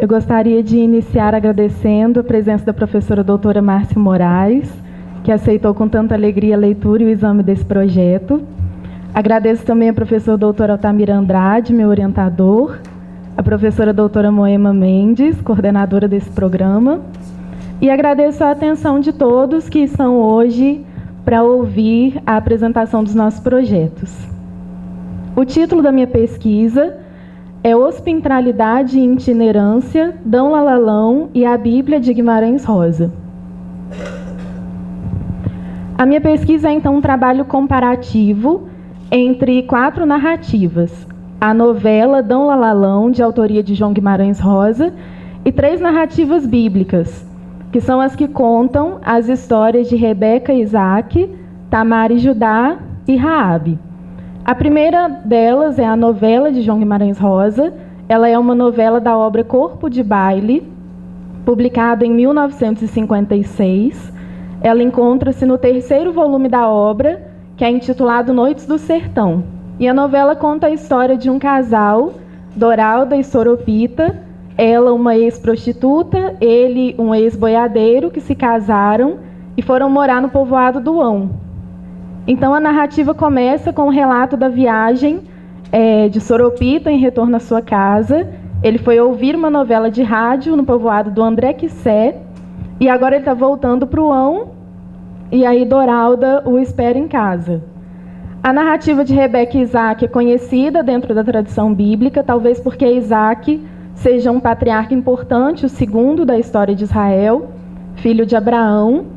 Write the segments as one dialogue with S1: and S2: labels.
S1: Eu gostaria de iniciar agradecendo a presença da professora doutora Márcia Moraes, que aceitou com tanta alegria a leitura e o exame desse projeto. Agradeço também a professora doutora Altamira Andrade, meu orientador, a professora doutora Moema Mendes, coordenadora desse programa, e agradeço a atenção de todos que estão hoje para ouvir a apresentação dos nossos projetos. O título da minha pesquisa é Hospitalidade e Itinerância, Dom Lalalão e a Bíblia de Guimarães Rosa. A minha pesquisa é, então, um trabalho comparativo entre 4 narrativas. A novela Dom Lalalão, de autoria de João Guimarães Rosa, e 3 narrativas bíblicas, que são as que contam as histórias de Rebeca e Isaac, Tamar e Judá e Raabe. A primeira delas é a novela de João Guimarães Rosa. Ela é uma novela da obra Corpo de Baile, publicada em 1956. Ela encontra-se no 3º volume da obra, que é intitulado Noites do Sertão. E a novela conta a história de um casal, Doralda e Soropita, ela uma ex-prostituta, ele um ex-boiadeiro, que se casaram e foram morar no povoado do Ão. Então a narrativa começa com o relato da viagem de Soropita em retorno à sua casa. Ele foi ouvir uma novela de rádio no povoado do André Quissé, e agora ele está voltando para o Ão, e aí Doralda o espera em casa. A narrativa de Rebeca e Isaac é conhecida dentro da tradição bíblica, talvez porque Isaac seja um patriarca importante, o segundo da história de Israel, filho de Abraão.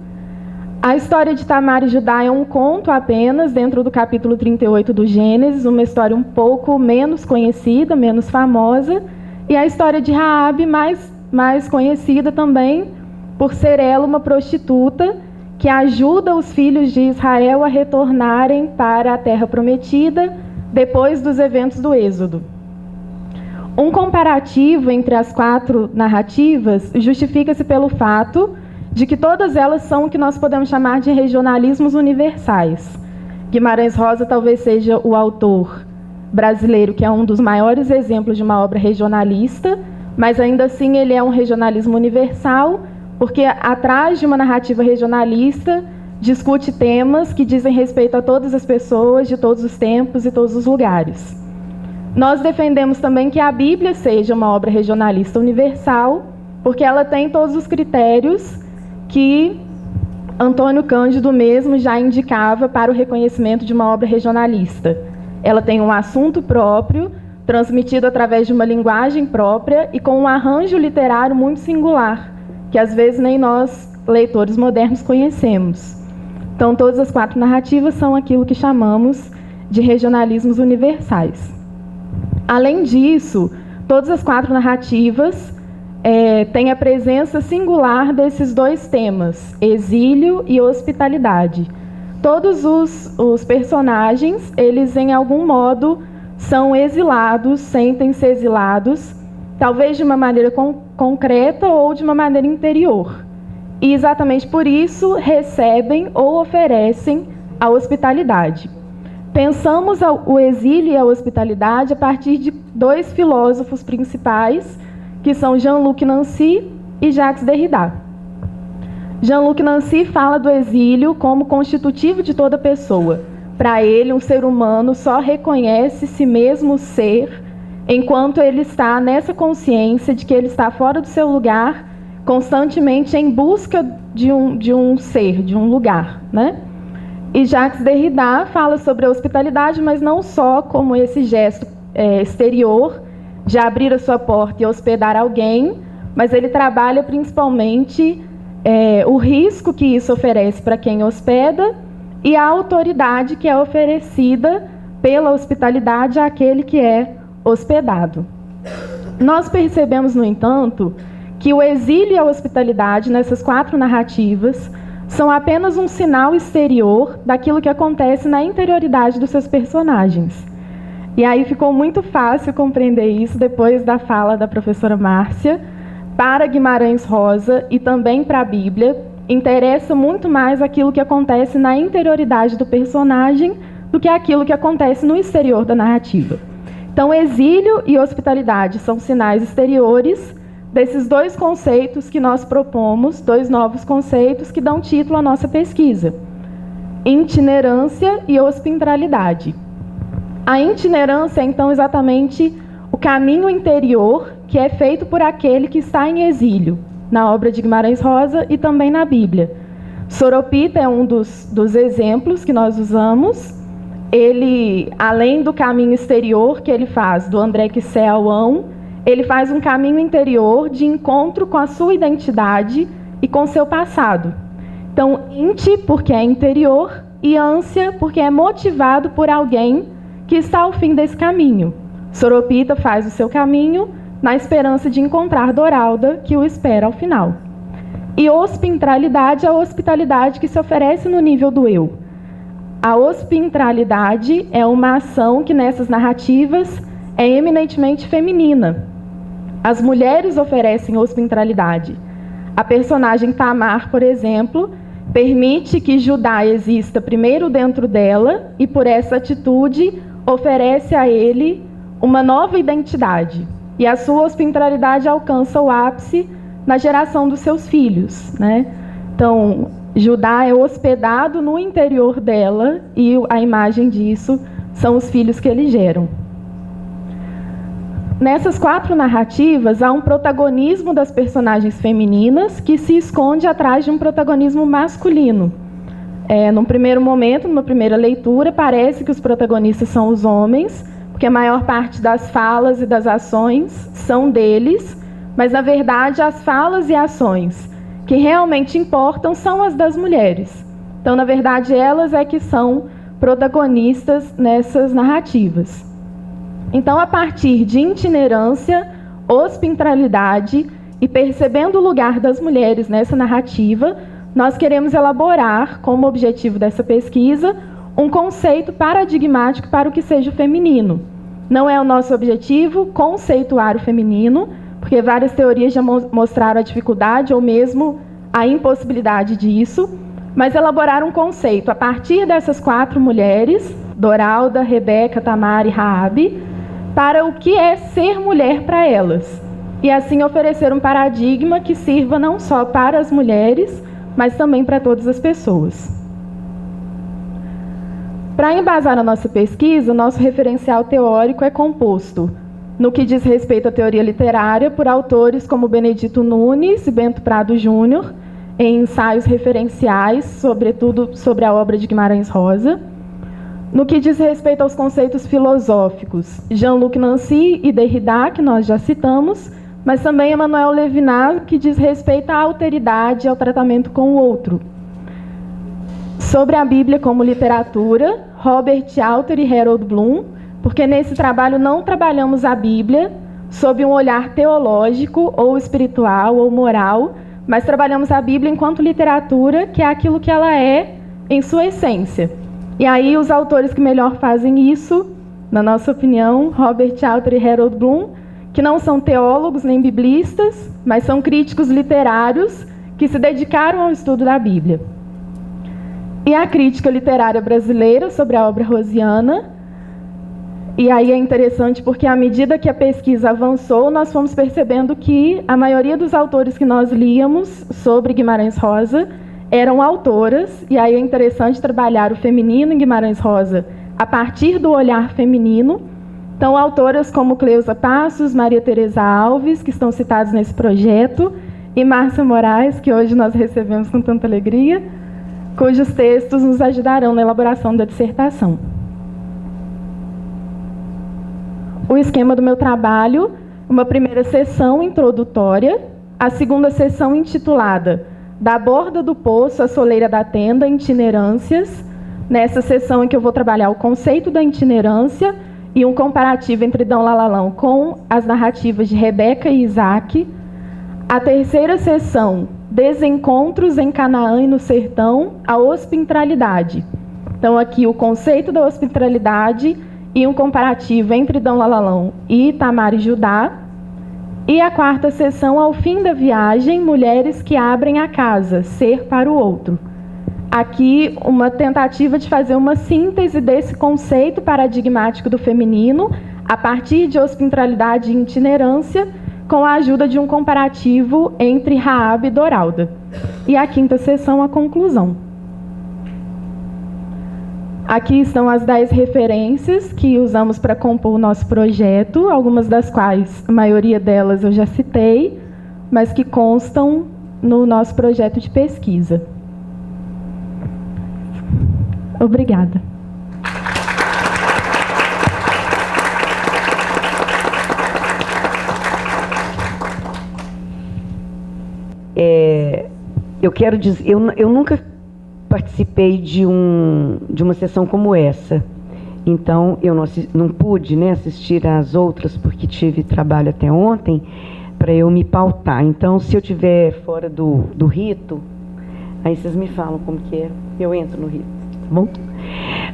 S1: A história de Tamar e Judá é um conto apenas, dentro do capítulo 38 do Gênesis, uma história um pouco menos conhecida, menos famosa. E a história de Raabe, mais conhecida também, por ser ela uma prostituta que ajuda os filhos de Israel a retornarem para a Terra Prometida depois dos eventos do Êxodo. Um comparativo entre as 4 narrativas justifica-se pelo fato de que todas elas são o que nós podemos chamar de regionalismos universais. Guimarães Rosa talvez seja o autor brasileiro que é um dos maiores exemplos de uma obra regionalista, mas ainda assim ele é um regionalismo universal, porque atrás de uma narrativa regionalista discute temas que dizem respeito a todas as pessoas, de todos os tempos e todos os lugares. Nós defendemos também que a Bíblia seja uma obra regionalista universal, porque ela tem todos os critérios que Antônio Cândido mesmo já indicava para o reconhecimento de uma obra regionalista. Ela tem um assunto próprio, transmitido através de uma linguagem própria e com um arranjo literário muito singular, que às vezes nem nós, leitores modernos, conhecemos. Então, todas as 4 narrativas são aquilo que chamamos de regionalismos universais. Além disso, todas as 4 narrativas têm a presença singular desses 2 temas, exílio e hospitalidade. Todos os personagens, eles em algum modo são exilados, sentem-se exilados, talvez de uma maneira concreta ou de uma maneira interior. E exatamente por isso recebem ou oferecem a hospitalidade. Pensamos o exílio e a hospitalidade a partir de 2 filósofos principais, que são Jean-Luc Nancy e Jacques Derrida. Jean-Luc Nancy fala do exílio como constitutivo de toda pessoa. Para ele, um ser humano só reconhece si mesmo ser enquanto ele está nessa consciência de que ele está fora do seu lugar, constantemente em busca de um ser, de um lugar, né? E Jacques Derrida fala sobre a hospitalidade, mas não só como esse gesto exterior de abrir a sua porta e hospedar alguém, mas ele trabalha principalmente o risco que isso oferece para quem hospeda e a autoridade que é oferecida pela hospitalidade àquele que é hospedado. Nós percebemos, no entanto, que o exílio e a hospitalidade nessas 4 narrativas são apenas um sinal exterior daquilo que acontece na interioridade dos seus personagens. E aí ficou muito fácil compreender isso depois da fala da professora Márcia. Para Guimarães Rosa e também para a Bíblia, interessa muito mais aquilo que acontece na interioridade do personagem do que aquilo que acontece no exterior da narrativa. Então, exílio e hospitalidade são sinais exteriores, desses dois conceitos que nós propomos, dois novos conceitos que dão título à nossa pesquisa: itinerância e hospitalidade. A itinerância é, então, exatamente o caminho interior que é feito por aquele que está em exílio, na obra de Guimarães Rosa e também na Bíblia. Soropita é um dos exemplos que nós usamos. Ele, além do caminho exterior que ele faz, do André Quissé ao Ão, ele faz um caminho interior de encontro com a sua identidade e com seu passado. Então, inti, porque é interior, e ânsia, porque é motivado por alguém que está ao fim desse caminho. Soropita faz o seu caminho na esperança de encontrar Doralda, que o espera ao final. E hospitalidade é a hospitalidade que se oferece no nível do eu. A hospitalidade é uma ação que nessas narrativas é eminentemente feminina. As mulheres oferecem hospitalidade. A personagem Tamar, por exemplo, permite que Judá exista primeiro dentro dela e, por essa atitude, oferece a ele uma nova identidade. E a sua hospitalidade alcança o ápice na geração dos seus filhos, né? Então, Judá é hospedado no interior dela e a imagem disso são os filhos que eles geram. Nessas 4 narrativas, há um protagonismo das personagens femininas que se esconde atrás de um protagonismo masculino. Num primeiro momento, numa primeira leitura, parece que os protagonistas são os homens, porque a maior parte das falas e das ações são deles, mas, na verdade, as falas e ações que realmente importam são as das mulheres. Então, na verdade, elas é que são protagonistas nessas narrativas. Então, a partir de itinerância, hospitalidade e percebendo o lugar das mulheres nessa narrativa, nós queremos elaborar, como objetivo dessa pesquisa, um conceito paradigmático para o que seja o feminino. Não é o nosso objetivo conceituar o feminino, porque várias teorias já mostraram a dificuldade ou mesmo a impossibilidade disso, mas elaborar um conceito a partir dessas 4 mulheres, Doralda, Rebeca, Tamar e Raabe, para o que é ser mulher para elas. E assim oferecer um paradigma que sirva não só para as mulheres, mas também para todas as pessoas. Para embasar a nossa pesquisa, o nosso referencial teórico é composto, no que diz respeito à teoria literária, por autores como Benedito Nunes e Bento Prado Júnior, em ensaios referenciais, sobretudo sobre a obra de Guimarães Rosa. No que diz respeito aos conceitos filosóficos, Jean-Luc Nancy e Derrida, que nós já citamos, mas também Emmanuel Levinas, que diz respeito à alteridade e ao tratamento com o outro. Sobre a Bíblia como literatura, Robert Alter e Harold Bloom, porque nesse trabalho não trabalhamos a Bíblia sob um olhar teológico ou espiritual ou moral, mas trabalhamos a Bíblia enquanto literatura, que é aquilo que ela é em sua essência. E aí os autores que melhor fazem isso, na nossa opinião, Robert Alter e Harold Bloom, que não são teólogos nem biblistas, mas são críticos literários que se dedicaram ao estudo da Bíblia. E a crítica literária brasileira sobre a obra rosiana. E aí é interessante porque, à medida que a pesquisa avançou, nós fomos percebendo que a maioria dos autores que nós líamos sobre Guimarães Rosa eram autoras, e aí é interessante trabalhar o feminino em Guimarães Rosa a partir do olhar feminino. Então, autoras como Cleusa Passos, Maria Tereza Alves, que estão citados nesse projeto, e Márcia Moraes, que hoje nós recebemos com tanta alegria, cujos textos nos ajudarão na elaboração da dissertação. O esquema do meu trabalho: uma primeira sessão introdutória, a segunda sessão intitulada Da Borda do Poço à Soleira da Tenda, Itinerâncias. Nessa sessão em que eu vou trabalhar o conceito da itinerância e um comparativo entre Dom Lalalão com as narrativas de Rebeca e Isaac. A terceira sessão, Desencontros em Canaã e no Sertão, a hospitalidade. Então, aqui o conceito da hospitalidade e um comparativo entre Dom Lalalão e Tamar e Judá. E a quarta sessão, ao fim da viagem, Mulheres que abrem a casa, ser para o outro. Aqui, uma tentativa de fazer uma síntese desse conceito paradigmático do feminino, a partir de hospitalidade e itinerância, com a ajuda de um comparativo entre Raab e Doralda. E a quinta sessão, a conclusão. Aqui estão as 10 referências que usamos para compor o nosso projeto, algumas das quais, a maioria delas eu já citei, mas que constam no nosso projeto de pesquisa. Obrigada.
S2: Eu quero dizer, eu nunca participei de uma sessão como essa, então eu não pude, né, assistir às outras porque tive trabalho até ontem para eu me pautar. Então, se eu estiver fora do rito, aí vocês me falam como que é, eu entro no rito, tá bom?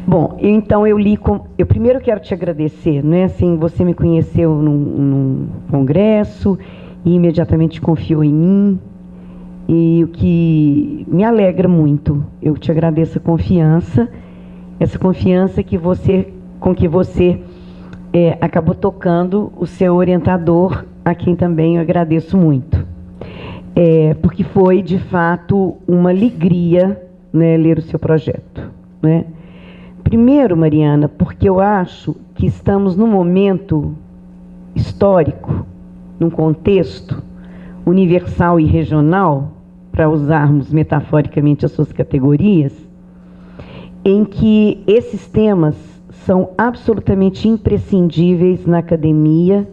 S2: Bom, então eu primeiro quero te agradecer, né? Assim, você me conheceu num congresso e imediatamente confiou em mim. E o que me alegra muito, eu te agradeço a confiança, essa confiança com que você acabou tocando o seu orientador, a quem também eu agradeço muito. Porque foi, de fato, uma alegria, né, ler o seu projeto, né? Primeiro, Mariana, porque eu acho que estamos num momento histórico, num contexto universal e regional, para usarmos metaforicamente as suas categorias, em que esses temas são absolutamente imprescindíveis na academia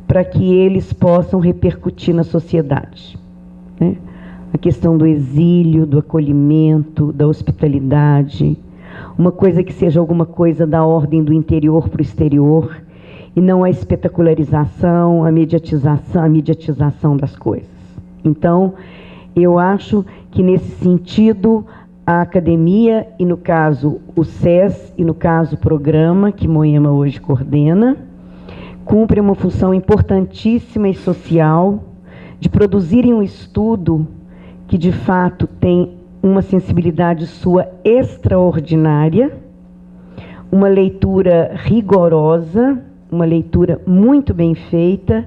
S2: para que eles possam repercutir na sociedade, né? A questão do exílio, do acolhimento, da hospitalidade, uma coisa que seja alguma coisa da ordem do interior para o exterior, e não a espetacularização, a mediatização das coisas. Então, eu acho que, nesse sentido, a academia, e no caso o SES, e no caso o programa que Moema hoje coordena, cumpre uma função importantíssima e social de produzirem um estudo que, de fato, tem uma sensibilidade sua extraordinária, uma leitura rigorosa, uma leitura muito bem feita,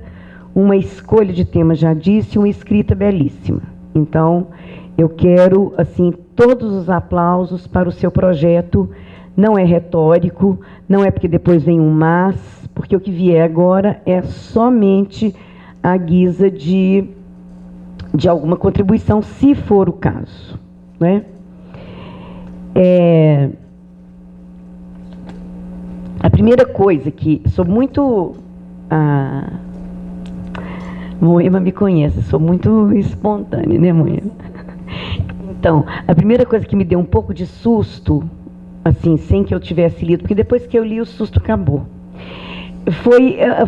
S2: uma escolha de tema, já disse, uma escrita belíssima. Então, eu quero, assim, todos os aplausos para o seu projeto. Não é retórico, não é porque depois vem um mas, porque o que vier agora é somente à guisa de alguma contribuição, se for o caso, né? A primeira coisa que sou muito... Moema me conhece, sou muito espontânea, né, Moema? Então, a primeira coisa que me deu um pouco de susto, assim, sem que eu tivesse lido, porque depois que eu li, o susto acabou,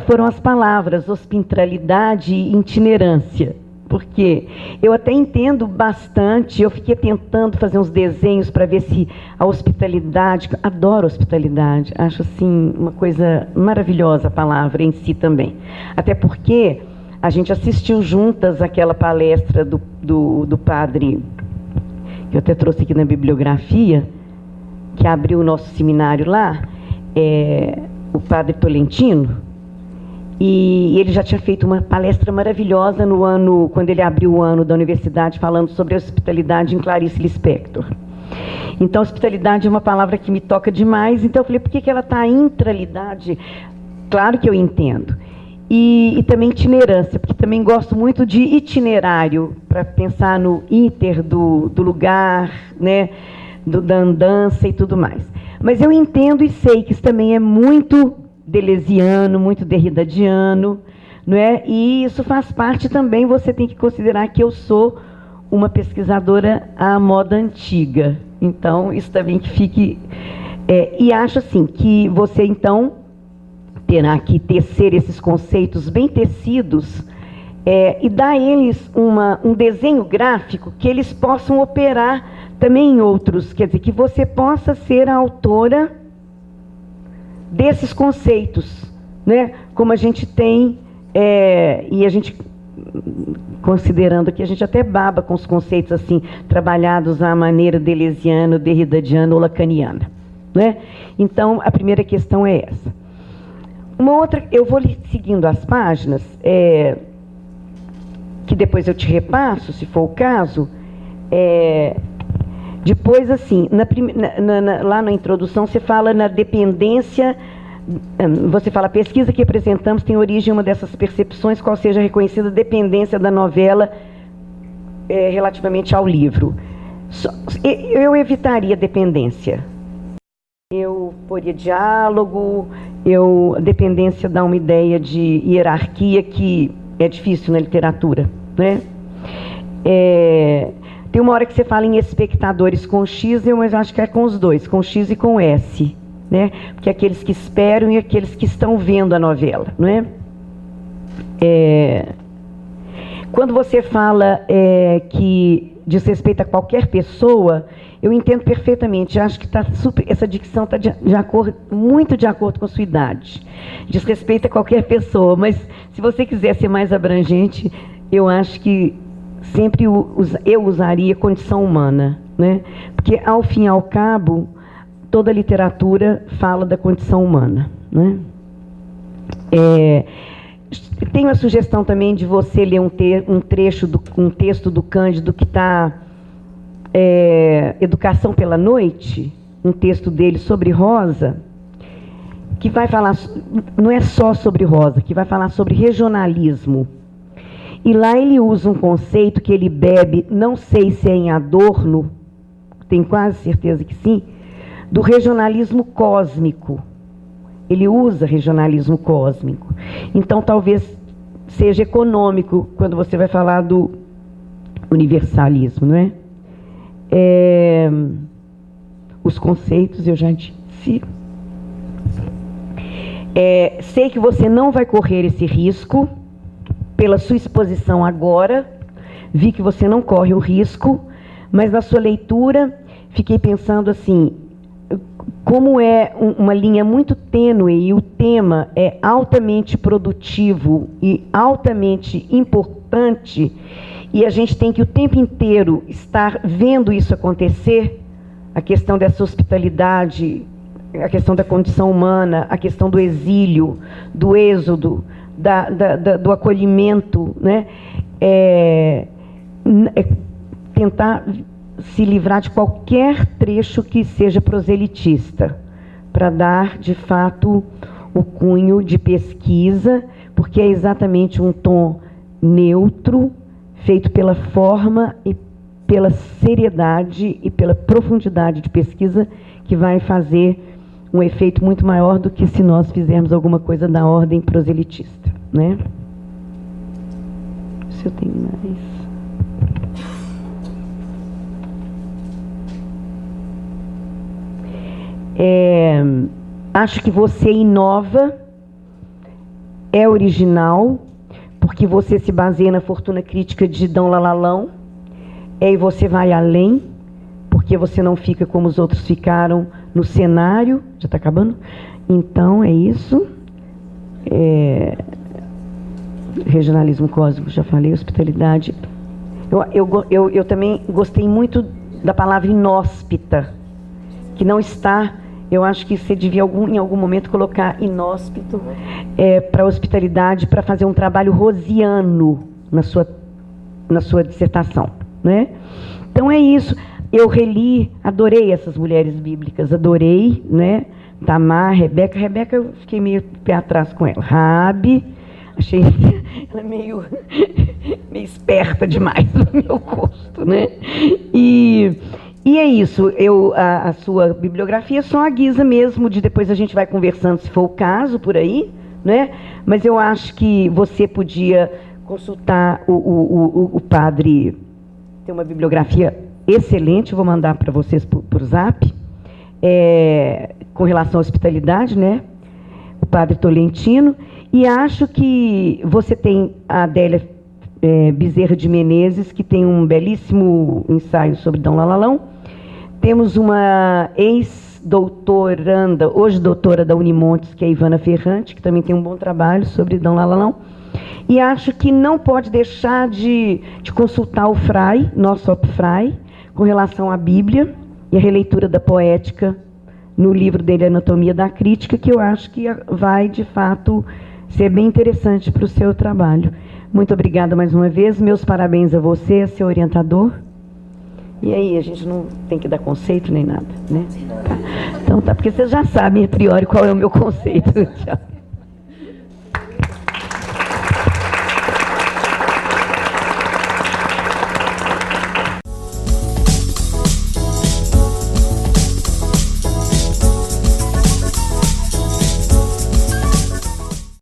S2: foram as palavras hospitalidade e itinerância. Porque eu até entendo bastante, eu fiquei tentando fazer uns desenhos para ver se a hospitalidade, adoro hospitalidade, acho assim uma coisa maravilhosa a palavra em si também. Até porque a gente assistiu juntas aquela palestra do padre, que eu até trouxe aqui na bibliografia, que abriu o nosso seminário lá, o padre Tolentino. E ele já tinha feito uma palestra maravilhosa no ano, quando ele abriu o ano da universidade, falando sobre a hospitalidade em Clarice Lispector. Então, hospitalidade é uma palavra que me toca demais, então eu falei, por que ela está em intralidade? Claro que eu entendo. E também itinerância, porque também gosto muito de itinerário, para pensar no inter do lugar, né, da andança e tudo mais. Mas eu entendo e sei que isso também é muito deleuziano, muito derridadiano, não é? E isso faz parte também, você tem que considerar que eu sou uma pesquisadora à moda antiga. Então, isso também que fique... e acho assim, que você, então, terá que tecer esses conceitos bem tecidos e dar a eles um desenho gráfico que eles possam operar também em outros. Quer dizer, que você possa ser a autora desses conceitos, né? Como a gente tem, e a gente, considerando que a gente até baba com os conceitos assim, trabalhados à maneira deleuziana, derridadiana ou lacaniana, né? Então, a primeira questão é essa. Uma outra, eu vou seguindo as páginas, que depois eu te repasso, se for o caso. Depois, assim, lá na introdução, você fala na dependência, você fala, a pesquisa que apresentamos tem origem em uma dessas percepções, qual seja a reconhecida dependência da novela relativamente ao livro. Eu evitaria dependência. Eu poria diálogo, a dependência dá uma ideia de hierarquia que é difícil na literatura, né? Tem uma hora que você fala em espectadores com X, mas eu acho que é com os dois, com X e com S, né? Porque aqueles que esperam e aqueles que estão vendo a novela, não é? Quando você fala que diz respeito a qualquer pessoa, eu entendo perfeitamente, acho que essa dicção está muito de acordo com a sua idade. Diz respeito a qualquer pessoa, mas se você quiser ser mais abrangente, eu acho que sempre eu usaria condição humana, né? Porque, ao fim e ao cabo, toda literatura fala da condição humana, né? Tem uma sugestão também de você ler um texto do Cândido que está Educação pela Noite, um texto dele sobre Rosa, que vai falar, não é só sobre Rosa, que vai falar sobre regionalismo. E lá ele usa um conceito que ele bebe, não sei se é em Adorno, tenho quase certeza que sim, do regionalismo cósmico. Ele usa regionalismo cósmico. Então, talvez seja econômico quando você vai falar do universalismo, não é? Os conceitos eu já disse. Sei que você não vai correr esse risco pela sua exposição agora. Vi que você não corre o risco, mas na sua leitura fiquei pensando assim, como é uma linha muito tênue e o tema é altamente produtivo e altamente importante, e a gente tem que o tempo inteiro estar vendo isso acontecer, a questão dessa hospitalidade, a questão da condição humana, a questão do exílio, do êxodo, do acolhimento, né? Tentar se livrar de qualquer trecho que seja proselitista, para dar, de fato, o cunho de pesquisa, porque é exatamente um tom neutro, feito pela forma e pela seriedade e pela profundidade de pesquisa, que vai fazer um efeito muito maior do que se nós fizermos alguma coisa da ordem proselitista, né? Se eu tenho mais... acho que você inova, é original, porque você se baseia na fortuna crítica de Dom Lalalão, e você vai além, porque você não fica como os outros ficaram no cenário. Já está acabando? Então, é isso. Regionalismo cósmico, já falei, hospitalidade. Eu também gostei muito da palavra inóspita, que não está... Eu acho que você devia, em algum momento, colocar inóspito para hospitalidade, para fazer um trabalho rosiano na sua dissertação, né? Então, é isso. Eu reli, adorei essas mulheres bíblicas, adorei, né? Tamar, Rebeca. Rebeca, eu fiquei meio pé atrás com ela. Raabe, achei ela meio esperta demais no meu gosto, né? E é isso, a sua bibliografia é só a guisa mesmo de depois a gente vai conversando, se for o caso, por aí, né? Mas eu acho que você podia consultar o padre, tem uma bibliografia excelente, vou mandar para vocês por zap, com relação à hospitalidade, né? O padre Tolentino, e acho que você tem a Adélia Bezerra de Menezes, que tem um belíssimo ensaio sobre Dom Lalalão. Temos uma ex-doutoranda, hoje doutora da Unimontes, que é a Ivana Ferrante, que também tem um bom trabalho sobre Dom Lalalão. E acho que não pode deixar de consultar o Frei, nosso Frei, com relação à Bíblia e a releitura da poética no livro dele, Anatomia da Crítica, que eu acho que vai, de fato, ser bem interessante para o seu trabalho. Muito obrigada mais uma vez, meus parabéns a você, seu orientador. E aí, a gente não tem que dar conceito nem nada, né? Então tá, porque vocês já sabem a priori qual é o meu conceito. Tchau.